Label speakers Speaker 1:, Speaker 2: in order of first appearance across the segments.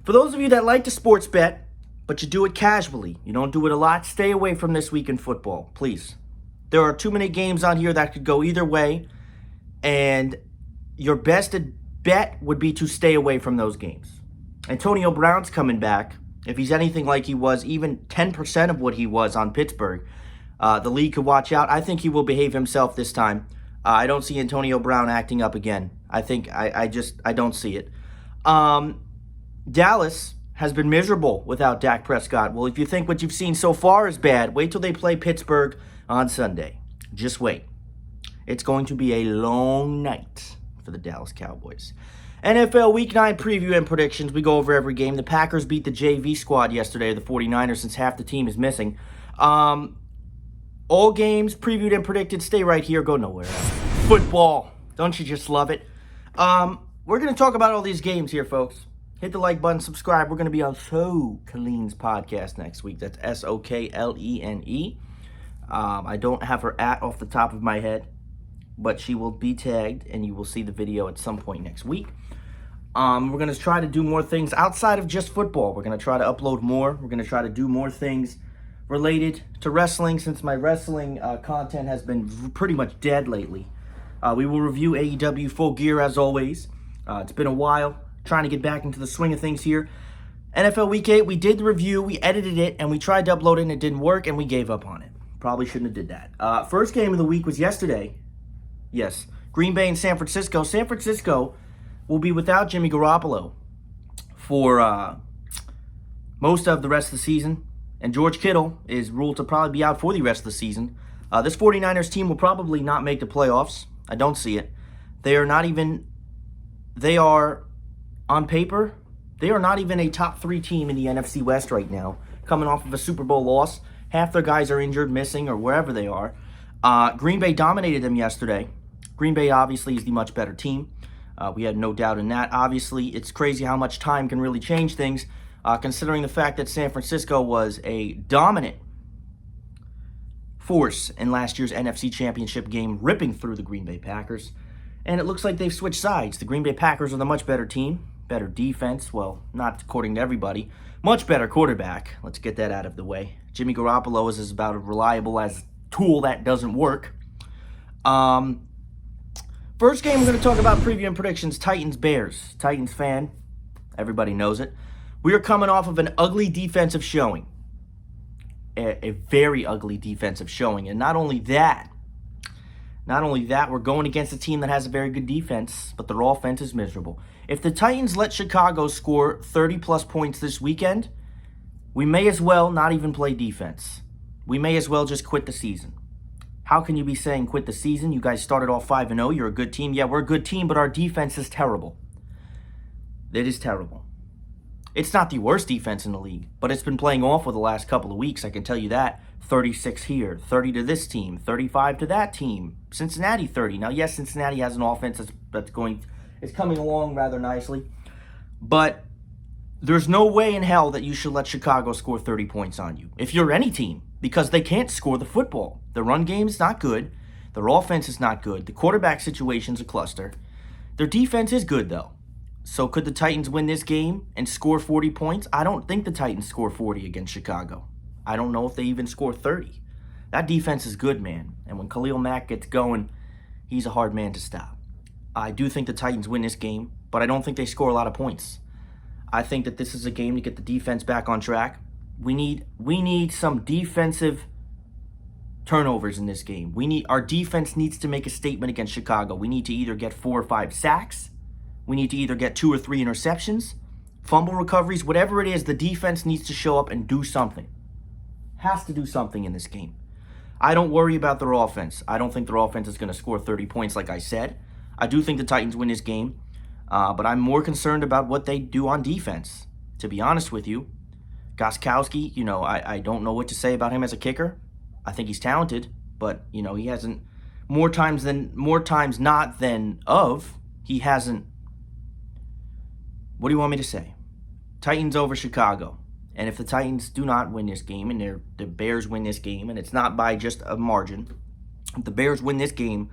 Speaker 1: For those of you that like to sports bet, but you do it casually, you don't do it a lot, stay away from this week in football, please. There are too many games on here that could go either way, and your best bet would be to stay away from those games. Antonio Brown's coming back. If he's anything like he was, even 10% of what he was on Pittsburgh, the league could watch out. I think he will behave himself this time. I don't see Antonio Brown acting up again. I don't see it. Dallas has been miserable without Dak Prescott. Well, if you think what you've seen so far is bad, wait till they play Pittsburgh on Sunday. Just wait. It's going to be a long night for the Dallas Cowboys. NFL Week 9 preview and predictions. We go over every game. The Packers beat the JV squad yesterday, the 49ers, since half the team is missing. All games previewed and predicted. Stay right here. Go nowhere else. Football. Don't you just love it? We're going to talk about all these games here, folks. Hit the like button, subscribe. We're going to be on Sokleen's podcast next week. That's Soklene. I don't have her off the top of my head, but she will be tagged, and you will see the video at some point next week. We're going to try to do more things outside of just football. We're going to try to upload more. We're going to try to do more things related to wrestling, since my wrestling content has been pretty much dead lately. We will review AEW Full Gear as always. It's been a while, trying to get back into the swing of things here. NFL Week 8, we did the review, we edited it, and we tried to upload it, and it didn't work, and we gave up on it. Probably shouldn't have did that. First game of the week was yesterday. Yes, Green Bay and San Francisco. San Francisco will be without Jimmy Garoppolo for most of the rest of the season. And George Kittle is ruled to probably be out for the rest of the season. This 49ers team will probably not make the playoffs. I don't see it. They are, on paper, they are not even a top 3 team in the NFC West right now, coming off of a Super Bowl loss. Half their guys are injured, missing, or wherever they are. Green Bay dominated them yesterday. Green Bay obviously is the much better team. We had no doubt in that. Obviously, it's crazy how much time can really change things, considering the fact that San Francisco was a dominant force in last year's NFC Championship game, ripping through the Green Bay Packers. And it looks like they've switched sides. The Green Bay Packers are the much better team, better defense. Well, not according to everybody. Much better quarterback. Let's get that out of the way. Jimmy Garoppolo is about as reliable as a tool that doesn't work. First game we're going to talk about preview and predictions, Titans-Bears. Titans fan, everybody knows it. We are coming off of an ugly defensive showing. A very ugly defensive showing. And not only that, we're going against a team that has a very good defense, but their offense is miserable. If the Titans let Chicago score 30-plus points this weekend, we may as well not even play defense. We may as well just quit the season. How can you be saying quit the season? You guys started off 5-0. You're a good team. Yeah, we're a good team, but our defense is terrible. It is terrible. It's not the worst defense in the league, but it's been playing awful the last couple of weeks. I can tell you that. 36 here, 30 to this team, 35 to that team. Cincinnati 30. Now, yes, Cincinnati has an offense it's coming along rather nicely, but there's no way in hell that you should let Chicago score 30 points on you if you're any team, because they can't score the football. The run game is not good. Their offense is not good. The quarterback situation's a cluster. Their defense is good, though. So could the Titans win this game and score 40 points? I don't think the Titans score 40 against Chicago. I don't know if they even score 30. That defense is good, man. And when Khalil Mack gets going, he's a hard man to stop. I do think the Titans win this game, but I don't think they score a lot of points. I think that this is a game to get the defense back on track. We need some defensive turnovers in this game. Our defense needs to make a statement against Chicago. We need to either get 4 or 5 sacks. We need to either get 2 or 3 interceptions, fumble recoveries, whatever it is. The defense needs to show up and do something. Has to do something in this game. I don't worry about their offense. I don't think their offense is going to score 30 points like I said. I do think the Titans win this game, but I'm more concerned about what they do on defense. To be honest with you, Gostkowski, I don't know what to say about him as a kicker. I think he's talented, but, he hasn't, more times not than he hasn't. What do you want me to say? Titans over Chicago. And if the Titans do not win this game, and the Bears win this game, and it's not by just a margin, if the Bears win this game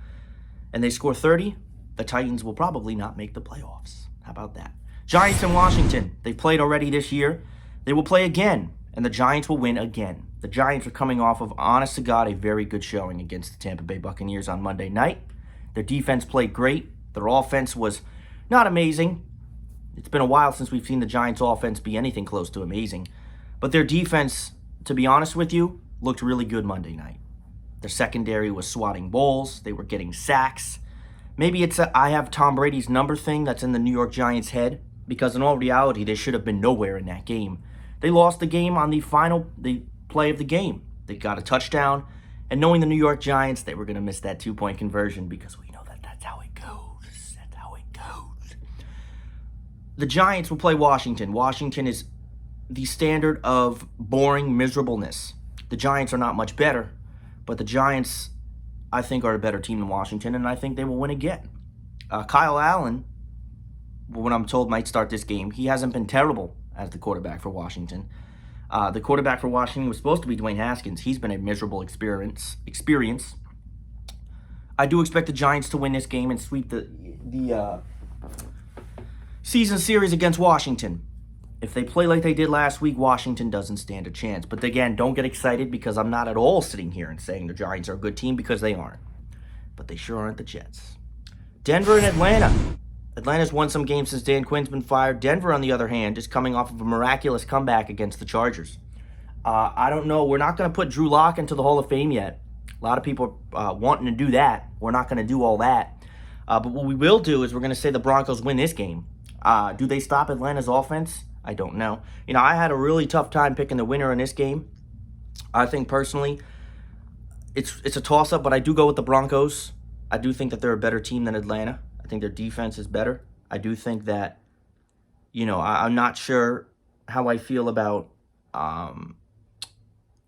Speaker 1: and they score 30, the Titans will probably not make the playoffs. How about that? Giants and Washington, they've played already this year. They will play again, and the Giants will win again. The Giants are coming off of, honest to God, a very good showing against the Tampa Bay Buccaneers on Monday night. Their defense played great. Their offense was not amazing. It's been a while since we've seen the Giants' offense be anything close to amazing. But their defense, to be honest with you, looked really good Monday night. Their secondary was swatting balls. They were getting sacks. Maybe it's a I have Tom Brady's number thing that's in the New York Giants' head, because in all reality, they should have been nowhere in that game. They lost the game on the play of the game. They got a touchdown, and knowing the New York Giants, they were going to miss that 2-point conversion because we know that that's how it goes. That's how it goes. The Giants will play Washington. Washington is the standard of boring miserableness. The Giants are not much better, but the Giants, I think, are a better team than Washington, and I think they will win again. Kyle Allen, what I'm told might start this game, he hasn't been terrible as the quarterback for Washington. The quarterback for Washington was supposed to be Dwayne Haskins. He's been a miserable experience. I do expect the Giants to win this game and sweep the season series against Washington. If they play like they did last week, Washington doesn't stand a chance. But again, don't get excited, because I'm not at all sitting here and saying the Giants are a good team, because they aren't. But they sure aren't the Jets. Denver and Atlanta. Atlanta's won some games since Dan Quinn's been fired. Denver, on the other hand, is coming off of a miraculous comeback against the Chargers. I don't know. We're not going to put Drew Lock into the Hall of Fame yet. A lot of people are wanting to do that. We're not going to do all that. But what we will do is we're going to say the Broncos win this game. Do they stop Atlanta's offense? I don't know. I had a really tough time picking the winner in this game. I think personally it's a toss-up, but I do go with the Broncos. I do think that they're a better team than Atlanta. I think their defense is better. I do think that, I'm not sure how I feel about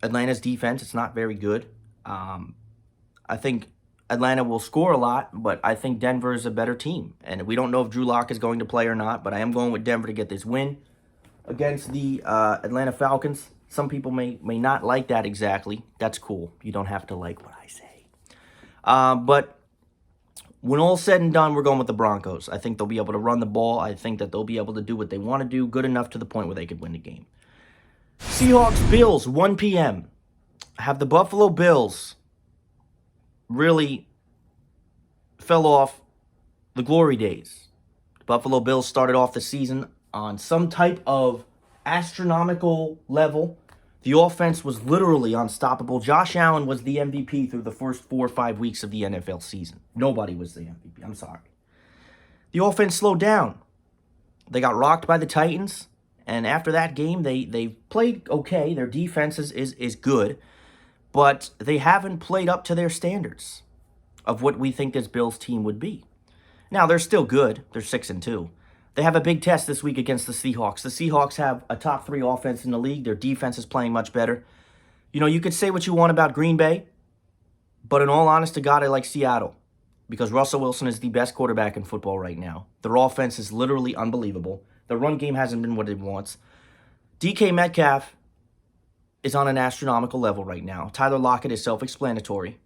Speaker 1: Atlanta's defense. It's not very good. I think Atlanta will score a lot, but I think Denver is a better team. And we don't know if Drew Lock is going to play or not, but I am going with Denver to get this win against the Atlanta Falcons. Some people may not like that exactly. That's cool. You don't have to like what I say. But when all's said and done, we're going with the Broncos. I think they'll be able to run the ball. I think that they'll be able to do what they want to do, good enough to the point where they could win the game. Seahawks, Bills, 1 p.m. Have the Buffalo Bills really fell off the glory days? The Buffalo Bills started off the season on some type of astronomical level. The offense was literally unstoppable. Josh Allen was the MVP through the first 4 or 5 weeks of the NFL season. Nobody was the MVP. I'm sorry. The offense slowed down. They got rocked by the Titans, and after that game, they played okay. Their defense is good, but they haven't played up to their standards of what we think this Bills team would be. Now, they're still good. They're 6-2. They have a big test this week against the Seahawks. The Seahawks have a top 3 offense in the league. Their defense is playing much better. You could say what you want about Green Bay, but in all honesty to God, I like Seattle because Russell Wilson is the best quarterback in football right now. Their offense is literally unbelievable. The run game hasn't been what it wants. DK Metcalf is on an astronomical level right now. Tyler Lockett is self-explanatory,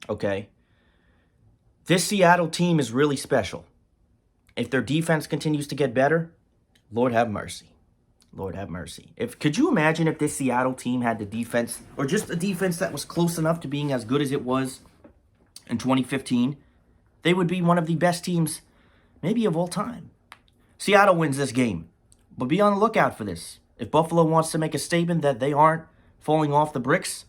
Speaker 1: okay? This Seattle team is really special. If their defense continues to get better, Lord have mercy. Lord have mercy. Could you imagine if this Seattle team had the defense, or just a defense that was close enough to being as good as it was in 2015? They would be one of the best teams, maybe of all time. Seattle wins this game, but be on the lookout for this. If Buffalo wants to make a statement that they aren't falling off the bricks,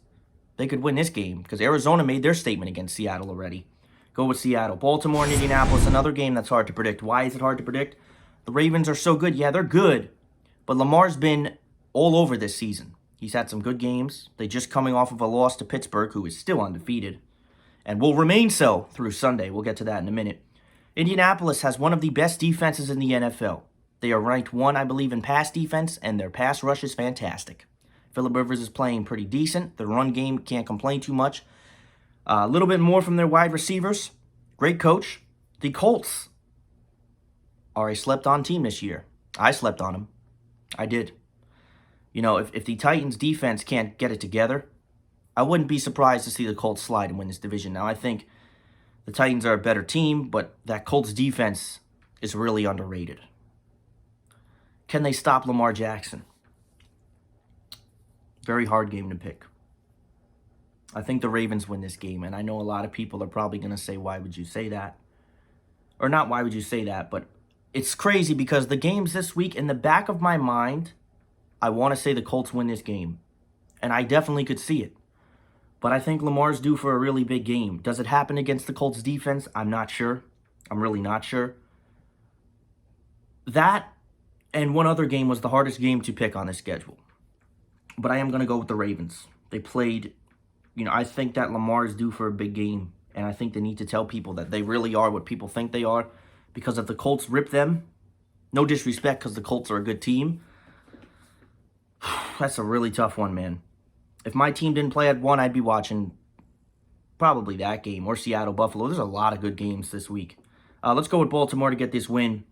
Speaker 1: they could win this game because Arizona made their statement against Seattle already. Go with Seattle. Baltimore and Indianapolis, another game that's hard to predict. Why is it hard to predict? The Ravens are so good. Yeah, they're good. But Lamar's been all over this season. He's had some good games. They just coming off of a loss to Pittsburgh, who is still undefeated. And will remain so through Sunday. We'll get to that in a minute. Indianapolis has one of the best defenses in the NFL. They are ranked 1, I believe, in pass defense, and their pass rush is fantastic. Phillip Rivers is playing pretty decent. The run game can't complain too much. A little bit more from their wide receivers. Great coach. The Colts are a slept-on team this year. I slept on them. I did. If the Titans' defense can't get it together, I wouldn't be surprised to see the Colts slide and win this division. Now, I think the Titans are a better team, but that Colts defense is really underrated. Can they stop Lamar Jackson? Very hard game to pick. I think the Ravens win this game, and I know a lot of people are probably going to say, why would you say that? Or not why would you say that, but it's crazy because the games this week, in the back of my mind, I want to say the Colts win this game. And I definitely could see it. But I think Lamar's due for a really big game. Does it happen against the Colts defense? I'm not sure. I'm really not sure. That and one other game was the hardest game to pick on this schedule. But I am going to go with the Ravens. They played, I think that Lamar is due for a big game. And I think they need to tell people that they really are what people think they are. Because if the Colts rip them, no disrespect because the Colts are a good team, that's a really tough one, man. If my team didn't play at 1, I'd be watching probably that game or Seattle, Buffalo. There's a lot of good games this week. Let's go with Baltimore to get this win.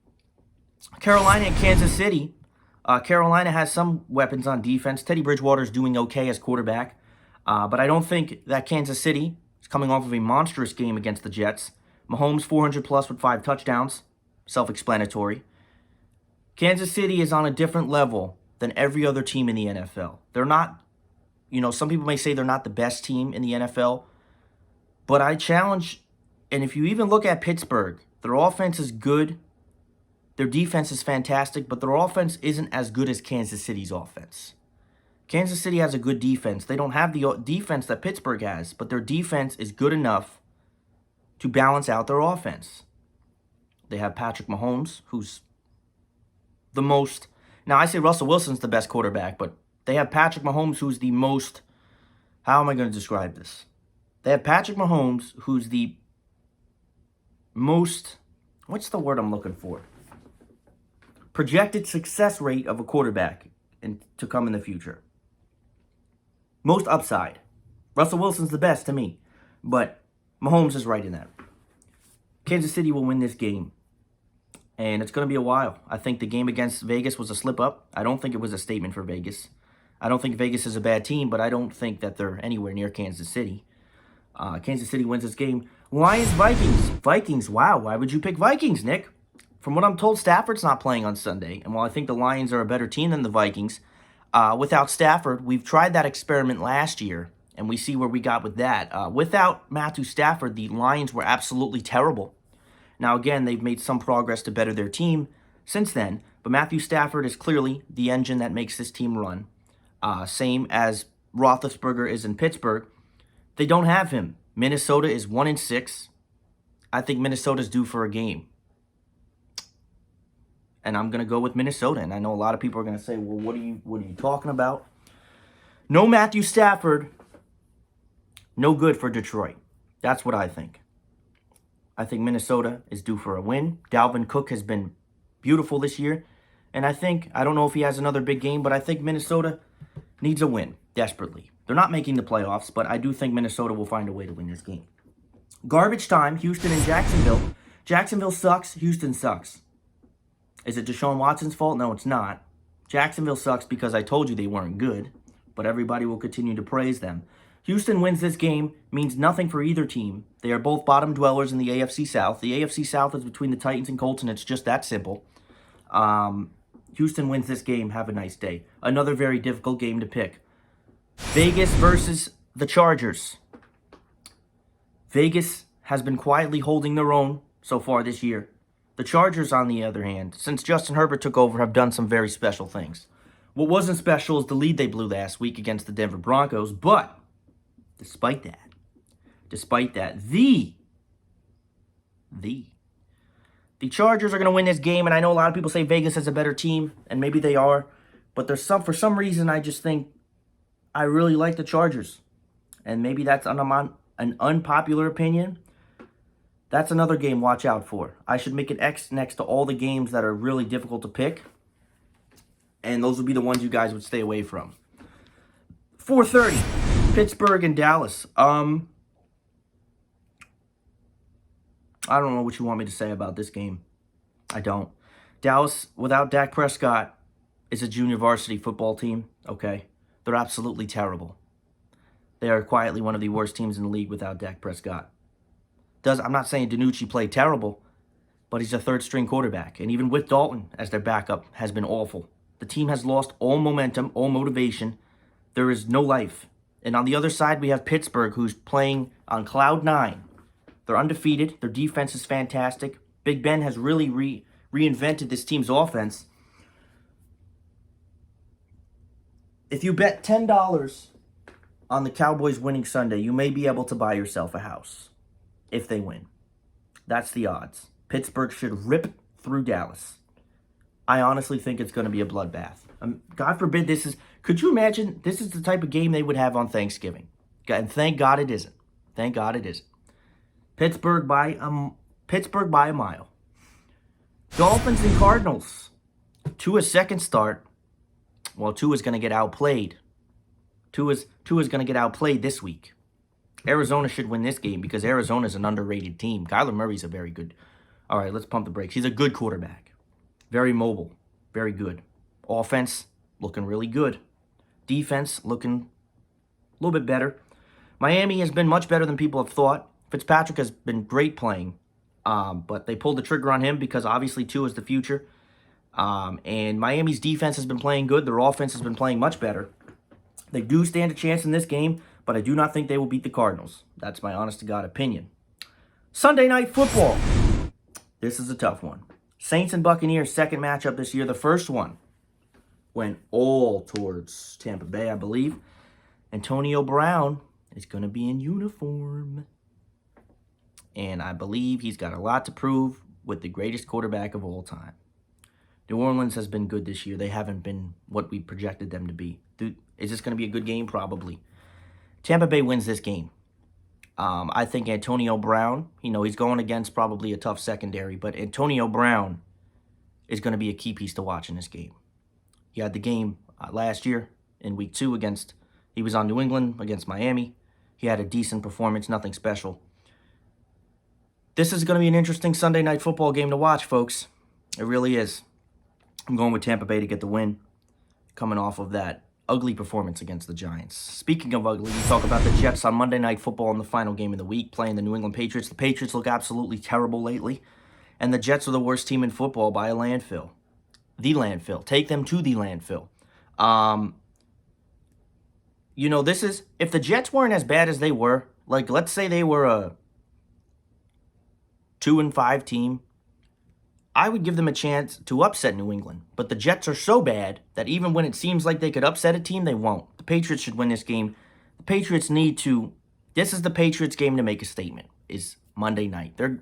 Speaker 1: Carolina and Kansas City. Carolina has some weapons on defense. Teddy Bridgewater's doing okay as quarterback. But I don't think that Kansas City is coming off of a monstrous game against the Jets. Mahomes 400 plus with 5 touchdowns. Self-explanatory. Kansas City is on a different level than every other team in the NFL. They're not, some people may say they're not the best team in the NFL. But I challenge, and if you even look at Pittsburgh, their offense is good. Their defense is fantastic, but their offense isn't as good as Kansas City's offense. Kansas City has a good defense. They don't have the defense that Pittsburgh has, but their defense is good enough to balance out their offense. They have Patrick Mahomes, who's the most... Now, I say Russell Wilson's the best quarterback, but they have Patrick Mahomes, who's the most... How am I going to describe this? They have Patrick Mahomes, who's the most... What's the word I'm looking for? Projected success rate of a quarterback to come in the future. Most upside. Russell Wilson's the best to me, but Mahomes is right in that. Kansas City will win this game, and it's going to be a while. I think the game against Vegas was a slip-up. I don't think it was a statement for Vegas. I don't think Vegas is a bad team, but I don't think that they're anywhere near Kansas City. Kansas City wins this game. Lions, Vikings. Vikings, wow. Why would you pick Vikings, Nick? From what I'm told, Stafford's not playing on Sunday. And while I think the Lions are a better team than the Vikings, without Stafford, we've tried that experiment last year, and we see where we got with that. Without Matthew Stafford, the Lions were absolutely terrible. Now, again, they've made some progress to better their team since then, but Matthew Stafford is clearly the engine that makes this team run. Same as Roethlisberger is in Pittsburgh. They don't have him. Minnesota is 1-6. I think Minnesota's due for a game. And I'm going to go with Minnesota. And I know a lot of people are going to say, well, what are you talking about? No Matthew Stafford. No good for Detroit. That's what I think. I think Minnesota is due for a win. Dalvin Cook has been beautiful this year. And I don't know if he has another big game, but I think Minnesota needs a win desperately. They're not making the playoffs, but I do think Minnesota will find a way to win this game. Garbage time, Houston and Jacksonville. Jacksonville sucks. Houston sucks. Is it Deshaun Watson's fault? No, it's not. Jacksonville sucks because I told you they weren't good, but everybody will continue to praise them. Houston wins this game, means nothing for either team. They are both bottom dwellers in the AFC South. The AFC South is between the Titans and Colts, and it's just that simple. Houston wins this game. Have a nice day. Another very difficult game to pick. Vegas versus the Chargers. Vegas has been quietly holding their own so far this year. The Chargers, on the other hand, since Justin Herbert took over, have done some very special things. What wasn't special is the lead they blew last week against the Denver Broncos, but despite that, the Chargers are going to win this game, and I know a lot of people say Vegas is a better team, and maybe they are, but for some reason, I just think I really like the Chargers, and maybe that's an unpopular opinion. That's another game watch out for. I should make an X next to all the games that are really difficult to pick. And those would be the ones you guys would stay away from. 4:30, Pittsburgh and Dallas. I don't know what you want me to say about this game. I don't. Dallas, without Dak Prescott, is a junior varsity football team. Okay? They're absolutely terrible. They are quietly one of the worst teams in the league without Dak Prescott. I'm not saying DiNucci played terrible, but he's a third-string quarterback. And even with Dalton as their backup has been awful. The team has lost all momentum, all motivation. There is no life. And on the other side, we have Pittsburgh, who's playing on cloud nine. They're undefeated. Their defense is fantastic. Big Ben has really reinvented this team's offense. If you bet $10 on the Cowboys winning Sunday, you may be able to buy yourself a house if they win. That's the odds. Pittsburgh should rip through Dallas. I honestly think it's going to be a bloodbath. God forbid this is... Could you imagine this is the type of game they would have on Thanksgiving? And thank God it isn't. Thank God it isn't. Pittsburgh by a mile. Dolphins and Cardinals. Tua's second start. Well, Tua's going to get outplayed. Tua's going to get outplayed this week. Arizona should win this game because Arizona's an underrated team. Kyler Murray's a very good... All right, let's pump the brakes. He's a good quarterback. Very mobile. Very good. Offense, looking really good. Defense, looking a little bit better. Miami has been much better than people have thought. Fitzpatrick has been great playing. But they pulled the trigger on him because obviously Tua is the future. And Miami's defense has been playing good. Their offense has been playing much better. They do stand a chance in this game, but I do not think they will beat the Cardinals. That's my honest-to-God opinion. Sunday Night Football. This is a tough one. Saints and Buccaneers, second matchup this year. The first one went all towards Tampa Bay, I believe. Antonio Brown is going to be in uniform. And I believe he's got a lot to prove with the greatest quarterback of all time. New Orleans has been good this year. They haven't been what we projected them to be. Dude, is this going to be a good game? Probably. Tampa Bay wins this game. I think Antonio Brown, he's going against probably a tough secondary, but Antonio Brown is going to be a key piece to watch in this game. He had the game last year in week 2 he was on New England against Miami. He had a decent performance, nothing special. This is going to be an interesting Sunday Night Football game to watch, folks. It really is. I'm going with Tampa Bay to get the win, coming off of that ugly performance against the Giants. Speaking of ugly, we talk about the Jets on Monday Night Football in the final game of the week, playing the New England Patriots. The Patriots look absolutely terrible lately, and the Jets are the worst team in football by a landfill. The landfill. Take them to the landfill. This is... If the Jets weren't as bad as they were, like, let's say they were a 2-5 team, I would give them a chance to upset New England. But the Jets are so bad that even when it seems like they could upset a team, they won't. The Patriots should win this game. The Patriots need to... This is the Patriots game to make a statement, is Monday night. The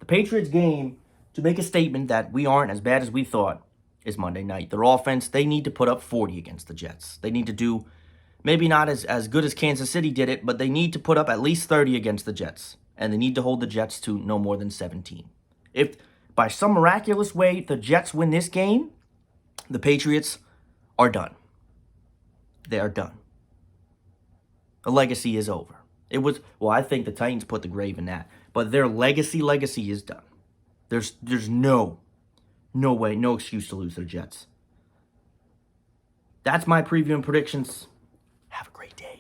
Speaker 1: Patriots game to make a statement that we aren't as bad as we thought is Monday night. Their offense, they need to put up 40 against the Jets. They need to do, maybe not as good as Kansas City did it, but they need to put up at least 30 against the Jets. And they need to hold the Jets to no more than 17. If... by some miraculous way, the Jets win this game, the Patriots are done. They are done. The legacy is over. I think the Titans put the grave in that. But their legacy is done. There's no way, no excuse to lose their Jets. That's my preview and predictions. Have a great day.